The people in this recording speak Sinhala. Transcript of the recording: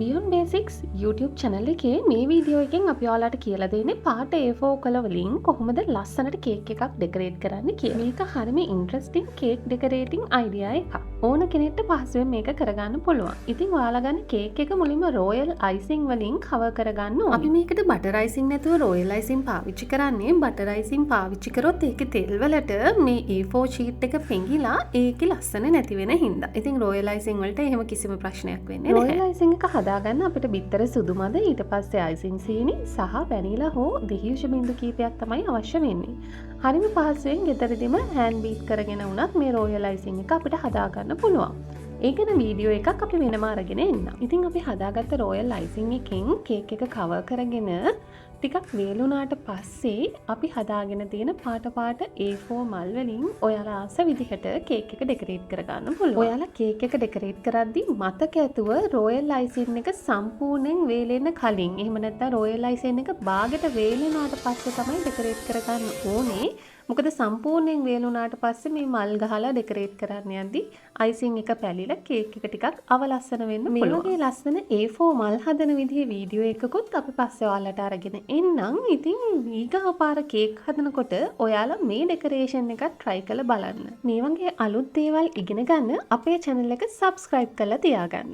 Beyond Basics YouTube channel එකේ මේ වීඩියෝ එකෙන් අපි ඔයාලට කියලා දෙන්නේ පාට A4 කලර් වලින් කොහොමද ලස්සනට කේක් එකක් ඩෙකරේට් කරන්න කියලා. මේක හරිම ඉන්ටරෙස්ටිං කේක් ඩෙකරේටිං අයිඩියා එකක්. ඕන කෙනෙක්ට පහසුවෙන් මේක කරගන්න පුළුවන්. ඉතින් ඔයාලා ගන්න කේක් එක මුලින්ම රෝයල් අයිසිං වලින් කවර් කරගන්න ඕනේ. අපි මේකට බටර් අයිසිං නැතුව රෝයල් අයිසිං පාවිච්චි කරන්නේ. බටර් අයිසිං පාවිච්චි කරොත් ඒකේ තෙල් වලට මේ A4 ෂීට් එක පෙඟිලා ඒකේ ලස්සන නැති වෙන හින්දා. ඉතින් රෝයල් අයිසිං වලට එහෙම කිසිම ප්‍රශ්නයක් වෙන්නේ නැහැ. රෝයල් අයිසිං එක හදාගන්න අපිට බිත්තර සුදු මද ඊට පස්සේ අයිසිං සීනි සහ වැනිලා හෝ දිහිෂ බිඳු කීපයක් තමයි අවශ්‍ය වෙන්නේ. හරිම පහසුවෙන් ගෙදරදීම හෑන්ඩ් බීට් කරගෙන වුණත් මේ රෝයල් අයිසිං එක අපිට හදාගන්න පුළුවන්. ඒ ගැන වීඩියෝ එකක් අපි වෙනම අරගෙන එන්න. ඉතින් අපි හදාගත්ත රෝයල් අයිසිං එකෙන් කේක් එක කවර් කරගෙන ටිකක් වේලුණාට පස්සේ අපි හදාගෙන තියෙන පාට A4 මල් වලින් ඔයාලා ආස විදිහට කේක් එක ඩෙකරේට් කරගන්න පුළුවන්. ඔයාලා කේක් එක ඩෙකරේට් කරද්දී මතක ඇතුව රෝයල් අයිසින් එක සම්පූර්ණයෙන් වේලෙන්න කලින් එහෙම නැත්නම් රෝයල් අයිසින් එක බාගෙට වේලෙනාට පස්සේ තමයි ඩෙකරේට් කරගන්න ඕනේ. මොකද සම්පූර්ණයෙන් වේලුණාට පස්සේ මේ මල් ගහලා ඩෙකරේට් කරන්න යද්දී අයිසින් එක පැලිලා කේක් එක ටිකක් අවලස්සන වෙන්න පුළුවන්. මේ වගේ ලස්සන A4 මල් හදන විදිහේ වීඩියෝ එකකුත් අපි පස්සේ ඔයාලට අරගෙන එන්නම්. ඉතින් ඊගා පාර කේක් හදනකොට ඔයාලා මේ ඩෙකරේෂන් එකත් try කරලා බලන්න. මේ වගේ අලුත් දේවල් ඉගෙන ගන්න අපේ channel එක subscribe කරලා තියාගන්න.